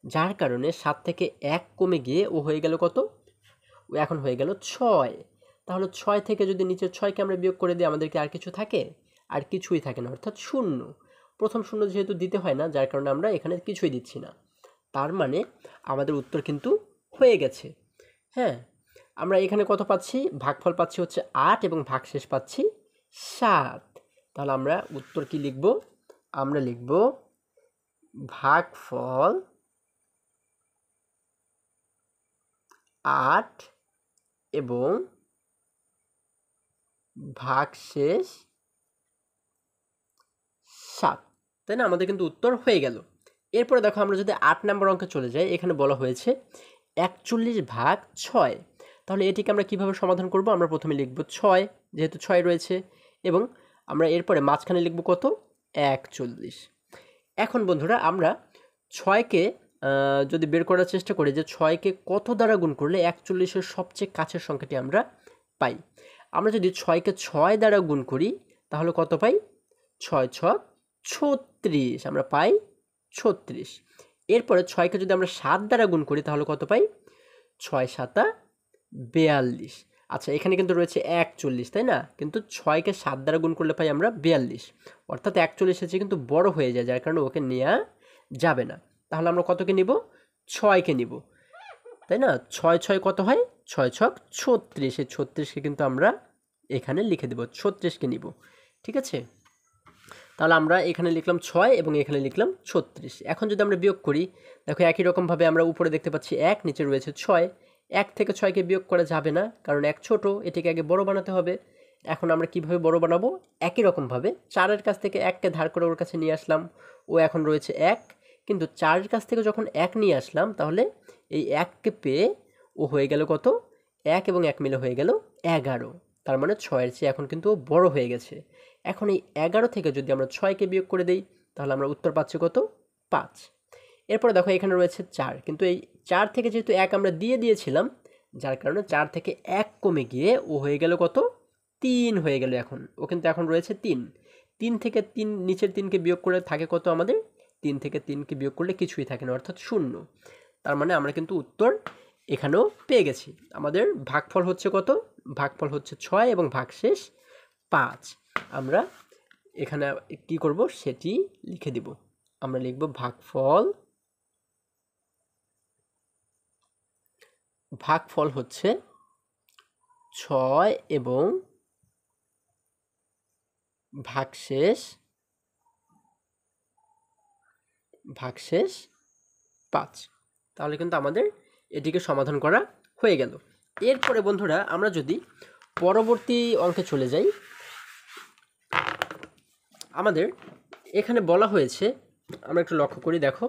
যার কারণে 7 থেকে 1 কমে গিয়ে ও হয়ে গেল কত? ও এখন হয়ে গেল 6। তাহলে 6 থেকে যদি নিচের 6কে আমরা বিয়োগ করে দিই, আমাদের কি আর কিছু থাকে? আর কিছুই থাকে না, অর্থাৎ 0। প্রথম শূন্য যেহেতু দিতে হয় না, যার কারণে আমরা এখানে কিছুই দিচ্ছি না। তার মানে আমাদের উত্তর কিন্তু হয়ে গেছে। হ্যাঁ, আমরা এখানে কত পাচ্ছি? ভাগফল পাচ্ছি হচ্ছে 8 এবং ভাগশেষ পাচ্ছি 7। তাহলে আমরা উত্তর কি লিখব? আমরা লিখব ভাগফল 8 এবং ভাগশেষ 7, তাই না? আমাদের কিন্তু উত্তর হয়ে গেল। এরপরে দেখো, আমরা যদি 8 নম্বর অঙ্কে চলে যাই, এখানে বলা হয়েছে 41/6। তাহলে এটিকে আমরা কিভাবে সমাধান করব? আমরা প্রথমে লিখব 6, যেহেতু 6 রয়েছে, এবং আমরা এরপরে মাঝখানে লিখব কত? 41। এখন বন্ধুরা, আমরা 6কে যদি বের করার চেষ্টা করি যে 6কে কত দ্বারা গুণ করলে 41-এর সবচেয়ে কাছের সংখ্যাটি আমরা পাই। আমরা যদি 6কে 6 দ্বারা গুণ করি, তাহলে কত পাই? 6×6 = 36, আমরা পাই 36। এরপরে 6কে যদি আমরা 7 দ্বারা গুণ করি, তাহলে কত পাই? 6×7 = 42। আচ্ছা, এখানে কিন্তু রয়েছে 41, তাই না? কিন্তু 6কে 7 দ্বারা গুণ করলে পাই আমরা 42, অর্থাৎ 41-এর চেয়ে কিন্তু বড় হয়ে যায়, যার কারণে ওকে নেওয়া যাবে না। তাহলে আমরা কতকে নিব? 6কে নিব, তাই না? 6×6 কত হয়? 6×6 = 36। এই 36কে কিন্তু আমরা এখানে লিখে দেব, 36কে নিব, ঠিক আছে? তাহলে আমরা এখানে লিখলাম 6 এবং এখানে লিখলাম 36। এখন যদি আমরা বিয়োগ করি, দেখো একই রকমভাবে আমরা উপরে দেখতে পাচ্ছি 1, নিচে রয়েছে 6। 1 থেকে 6কে বিয়োগ করা যাবে না, কারণ 1 ছোট, এটিকে আগে বড় বানাতে হবে। এখন আমরা কিভাবে বড় বানাবো? একই রকমভাবে 4-এর কাছ থেকে 1কে ধার করে ওর কাছে নিয়ে আসলাম, ও এখন রয়েছে 1। কিন্তু 4-এর কাছ থেকে যখন 1 নিয়ে আসলাম, তাহলে এই 1কে পেয়ে ও হয়ে গেল কত? 1 এবং 1 মিলে হয়ে গেল 11, তার মানে 6-এর চেয়ে এখন কিন্তু বড় হয়ে গেছে। এখন এই 11 থেকে যদি আমরা 6কে বিয়োগ করে দেই তাহলে আমরা উত্তর পাচ্ছি কত? 5। এরপরে দেখো এখানে রয়েছে 4, কিন্তু এই 4 থেকে যেহেতু 1 আমরা দিয়ে দিয়েছিলাম, যার কারণে 4 থেকে 1 কমে গিয়ে ও হয়ে গেল কত? 3 হয়ে গেল। এখন ও কিন্তু এখন রয়েছে 3। 3 থেকে 3 নিচের 3কে বিয়োগ করে থাকে কত আমাদের? 3 থেকে 3কে বিয়োগ করলে কিছুই থাকে না, অর্থাৎ 0। তার মানে আমরা কিন্তু উত্তর এখানেও পেয়ে গেছি। আমাদের ভাগফল হচ্ছে কত? ভাগফল হচ্ছে 6 এবং ভাগশেষ 5। আমরা এখানে কি করব সেটি লিখে দিব। আমরা লিখব ভাগফল হচ্ছে 6 এবং ভাগশেষ 5। তাহলে কিন্তু আমাদের এটিকে সমাধান করা হয়ে গেল। এরপরে বন্ধুরা আমরা যদি পরবর্তী অঙ্কে চলে যাই, আমাদের এখানে বলা হয়েছে, আমরা একটু লক্ষ্য করি, দেখো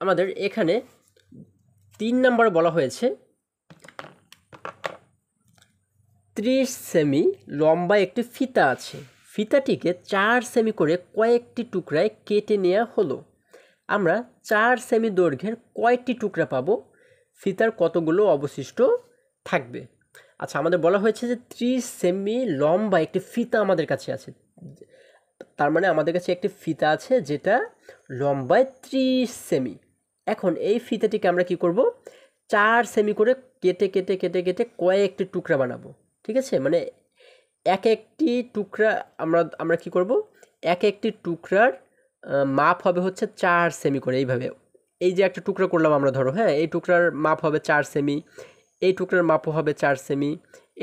আমাদের এখানে 3 নম্বরে বলা হয়েছে 30 সেমি লম্বা একটি ফিতা আছে, ফিতাটিকে 4 সেমি করে কয়েকটি টুকরায় কেটে নেওয়া হলো। আমরা 4 সেমি দৈর্ঘ্যের কয়টি টুকরা পাবো? ফিতার কতগুলো অবশিষ্ট থাকবে? আচ্ছা, আমাদের বলা হয়েছে যে 30 সেমি লম্বা একটি ফিতা আমাদের কাছে আছে, তার মানে আমাদের কাছে একটি ফিতা আছে যেটা লম্বায় 30 সেমি। এখন এই ফিতাটিকে আমরা কি করব? 4 সেমি করে কেটে কেটে কেটে কেটে কয়েকটি টুকরা বানাবো। ঠিক আছে, মানে এক একটি টুকরা আমরা কি করব? এক একটি টুকরার মাপ হবে হচ্ছে 4 সেমি করে। এইভাবে এই যে একটা টুকরা করলাম আমরা, ধরো হ্যাঁ, এই টুকরার মাপ হবে 4 সেমি, এই টুকরার মাপও হবে 4 সেমি,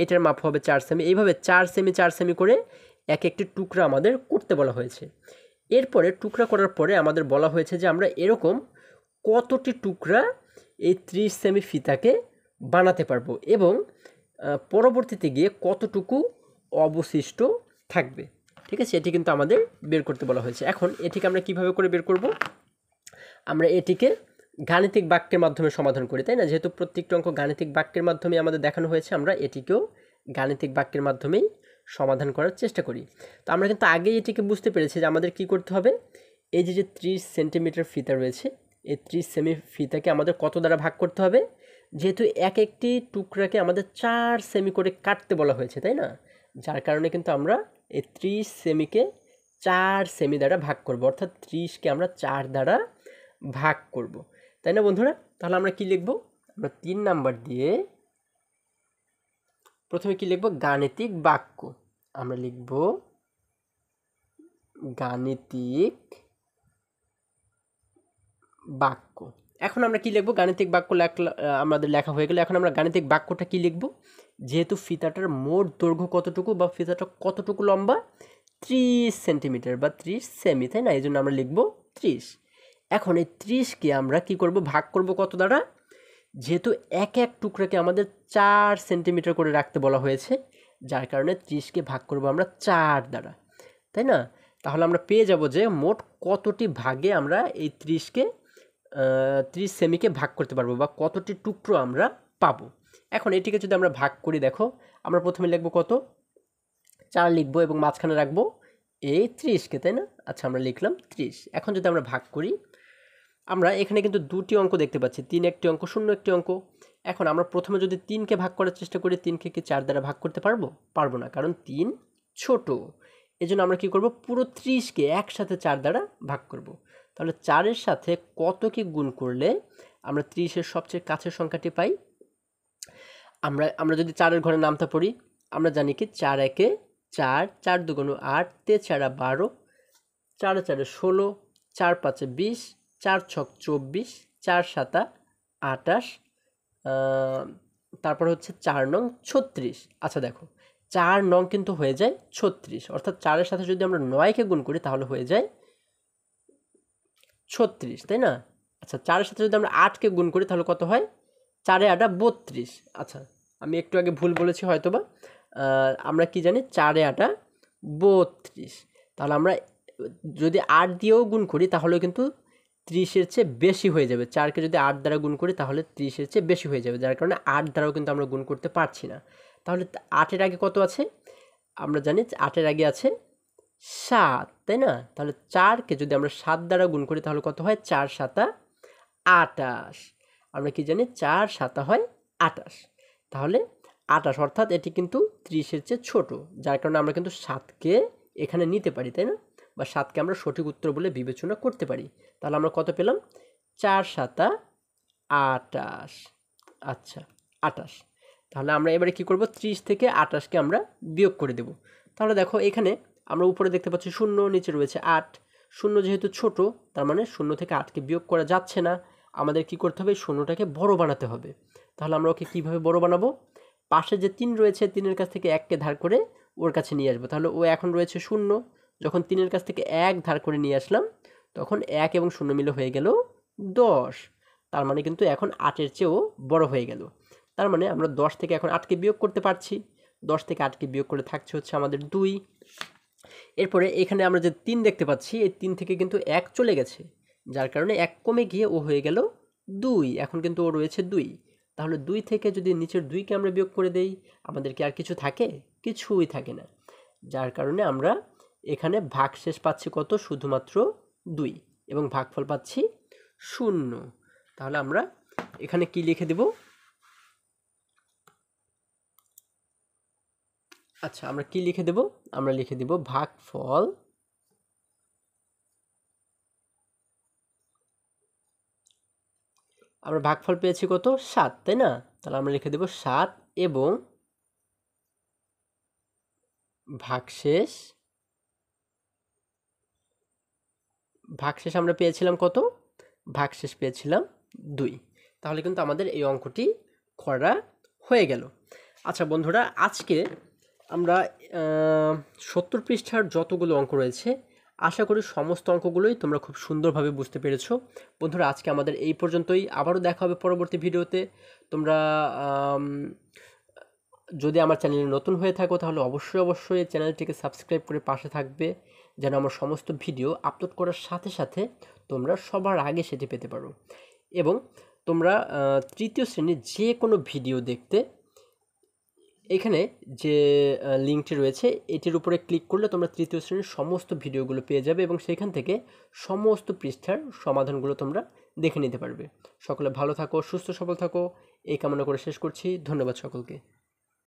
এটার মাপ হবে 4 সেমি, এইভাবে 4 সেমি 4 সেমি করে এক একটি টুকরা আমাদের করতে বলা হয়েছে। এরপরে টুকরা করার পরে আমাদের বলা হয়েছে যে আমরা এরকম কতটি টুকরা এই 30 সেমি ফিতাকে বানাতে পারবো এবং পরবর্তীতে গিয়ে কতটুকু অবশিষ্ট থাকবে। ঠিক আছে, এটি কিন্তু আমাদের বের করতে বলা হয়েছে। এখন এটিকে আমরা কিভাবে করে বের করব? আমরা এটিকে গাণিতিক বাক্যের মাধ্যমে সমাধান করি, তাই না? যেহেতু প্রত্যেকটি অঙ্ক গাণিতিক বাক্যের মাধ্যমে আমাদের দেখানো হয়েছে, আমরা এটিকেও গাণিতিক বাক্যের মাধ্যমেই সমাধান করার চেষ্টা করি। তো আমরা কিন্তু আগেই এটিকে বুঝতে পেরেছি যে আমাদের কি করতে হবে। এই যে 30 সেন্টিমিটার ফিতা রয়েছে, এই 30 সেমি ফিতাকে আমাদের কত দ্বারা ভাগ করতে হবে? যেহেতু এক একটি টুকরাকে আমাদের 4 সেমি করে কাটতে বলা হয়েছে, তাই না? যার কারণে কিন্তু আমরা এই 30 সেমিকে 4 সেমি দ্বারা ভাগ করব, অর্থাৎ 30কে আমরা 4 দ্বারা ভাগ করব, তাই না বন্ধুরা? তাহলে আমরা কি লিখব? আমরা 3 নাম্বার দিয়ে প্রথমে কি লিখব? গাণিতিক বাক্য। আমরা লিখব গাণিতিক বাক্য। এখন আমরা কি লিখব? গাণিতিক বাক্য আমাদের লেখা হয়ে গেল। এখন আমরা গাণিতিক বাক্যটা কি লিখব? যেহেতু ফিতাটার মোট দৈর্ঘ্য কতটুকু বা ফিতাটা কতটুকু লম্বা? 30 সেন্টিমিটার বা 30 সেমি, তাই না? এই জন্য আমরা লিখব 30। এখন এই 30কে আমরা কি করব? ভাগ করব কত দ্বারা? যেহেতু এক এক টুকরাকে আমাদের 4 সেন্টিমিটার করে রাখতে বলা হয়েছে, যার কারণে 30কে ভাগ করব আমরা 4 দ্বারা, তাই না? তাহলে আমরা পেয়ে যাব যে মোট কতটি ভাগে আমরা এই 30 সেমিকে ভাগ করতে পারবো বা কতটি টুকরো আমরা পাবো। এখন এটিকে যদি আমরা ভাগ করি, দেখো আমরা প্রথমে লিখব কত? 4 লিখবো এবং মাঝখানে রাখবো এই 30কে, তাই না? আচ্ছা, আমরা লিখলাম 30। এখন যদি আমরা ভাগ করি, আমরা এখানে কিন্তু দুটি অঙ্ক দেখতে পাচ্ছি, 3 একটি অঙ্ক, 0 একটি অঙ্ক। এখন আমরা প্রথমে যদি 3কে ভাগ করার চেষ্টা করি, 3কে কি 4 দ্বারা ভাগ করতে পারবো? পারবো না, কারণ 3 ছোট। এই জন্য আমরা কি করব? পুরো 30কে একসাথে 4 দ্বারা ভাগ করব। তাহলে 4-এর সাথে কতকে গুণ করলে আমরা 30-এর সবচেয়ে কাছের সংখ্যাটি পাই? আমরা যদি 4-এর ঘরে নামতা পড়ি, আমরা জানি কি 4 একে 4, 4 দুগুণ 8, 3 4 12, 4 4 16, 4 5 20, 4 6 24, 4 7 28, তারপর হচ্ছে 4 নং 36। আচ্ছা দেখো, 4 নং কিন্তু হয়ে যায় 36, অর্থাৎ 4-এর সাথে যদি আমরা 9কে গুণ করি তাহলে হয়ে যায় 36, তাই না? আচ্ছা, 4-এর সাথে যদি আমরা 8কে গুণ করি তাহলে কত হয়? 4 8 32। আচ্ছা, আমি একটু আগে ভুল বলেছি হয়তোবা। আমরা কি জানি? 4 8 32। তাহলে আমরা যদি 8 দিয়েও গুণ করি তাহলেও কিন্তু 30-এর চেয়ে বেশি হয়ে যাবে। 4কে যদি 8 দ্বারা গুণ করি তাহলে 30-এর চেয়ে বেশি হয়ে যাবে, যার কারণে 8 দ্বারাও কিন্তু আমরা গুণ করতে পারছি না। তাহলে 8-এর আগে কত আছে? আমরা জানি 8-এর আগে আছে 7, তাই না? তাহলে 4কে যদি আমরা 7 দ্বারা গুণ করি তাহলে কত হয়? 4 7 28। আমরা কি জানি? 4 7 হয় 28। তাহলে 28, অর্থাৎ এটি কিন্তু 30-এর চেয়ে ছোট, যার কারণে আমরা কিন্তু 7কে এখানে নিতে পারি, তাই না? বা 7কে আমরা সঠিক উত্তর বলে বিবেচনা করতে পারি। তাহলে আমরা কত পেলাম? 4 7 28। আচ্ছা, 28। তাহলে আমরা এবারে কি করব? 30 থেকে 28কে আমরা বিয়োগ করে দেব। তাহলে দেখো এখানে আমরা উপরে দেখতে পাচ্ছি 0, নিচে রয়েছে 8। 0 যেহেতু ছোট, তার মানে 0 থেকে 8কে বিয়োগ করা যাচ্ছে না। আমাদের কি করতে হবে? 0টাকে বড় বানাতে হবে। তাহলে আমরা ওকে কীভাবে বড় বানাবো? পাশে যে 3 রয়েছে, 3-এর কাছ থেকে 1কে ধার করে ওর কাছে নিয়ে আসবো। তাহলে ও এখন রয়েছে 0, যখন 3-এর কাছ থেকে 1 ধার করে নিয়ে আসলাম তখন 1 এবং 0 মিলে হয়ে গেল 10। তার মানে কিন্তু এখন 8-এর চেয়েও বড় হয়ে গেল। তার মানে আমরা 10 থেকে এখন 8কে বিয়োগ করতে পারছি। 10 থেকে 8কে বিয়োগ করে থাকছে হচ্ছে আমাদের 2। এরপরে এখানে আমরা যে 3 দেখতে পাচ্ছি, এই 3 থেকে কিন্তু 1 চলে গেছে, যার কারণে 1 কমে গিয়ে ও হয়ে গেল 2। এখন কিন্তু ও রয়েছে 2। তাহলে 2 থেকে যদি নিচের 2কে আমরা বিয়োগ করে দেই, আমাদের কি আর কিছু থাকে? কিছুই থাকে না। যার কারণে আমরা এখানে ভাগশেষ পাচ্ছি কত? শুধুমাত্র 2, এবং ভাগফল পাচ্ছি 0। তাহলে আমরা এখানে কি লিখে দেব? আচ্ছা, আমরা কি লিখে দেব? আমরা লিখে দেব ভাগফল আমরা ভাগফল পেয়েছি কত? 7, তাই না? তাহলে আমরা লিখে দেব 7 এবং ভাগশেষ আমরা পেয়েছিলাম কত? ভাগশেষ পেয়েছিলাম 2। তাহলে কিন্তু আমাদের এই অঙ্কটি করা হয়ে গেল। আচ্ছা বন্ধুরা, আজকে আমরা 70 পৃষ্ঠার যতগুলো অঙ্ক রয়েছে, আশা করি সমস্ত অঙ্কগুলোই তোমরা খুব সুন্দরভাবে বুঝতে পেরেছো। বন্ধুরা, আজকে আমাদের এই পর্যন্তই। আবারও দেখা হবে পরবর্তী ভিডিওতে। তোমরা যদি আমার চ্যানেলে নতুন হয়ে থাকো তাহলে অবশ্যই চ্যানেলটিকে সাবস্ক্রাইব করে পাশে থাকবে, যেন আমার সমস্ত ভিডিও আপলোড করার সাথে সাথে তোমরা সবার আগে সেটি পেতে পারো। এবং তোমরা তৃতীয় শ্রেণীর যে কোনো ভিডিও দেখতে এখানে যে লিঙ্কটি রয়েছে এটির উপরে ক্লিক করলে তোমরা তৃতীয় শ্রেণীর সমস্ত ভিডিওগুলো পেয়ে যাবে, এবং সেখান থেকে সমস্ত পৃষ্ঠার সমাধানগুলো তোমরা দেখে নিতে পারবে। সকলে ভালো থাকো, সুস্থ সবল থাকো, এই কামনা করে শেষ করছি। ধন্যবাদ সকলকে।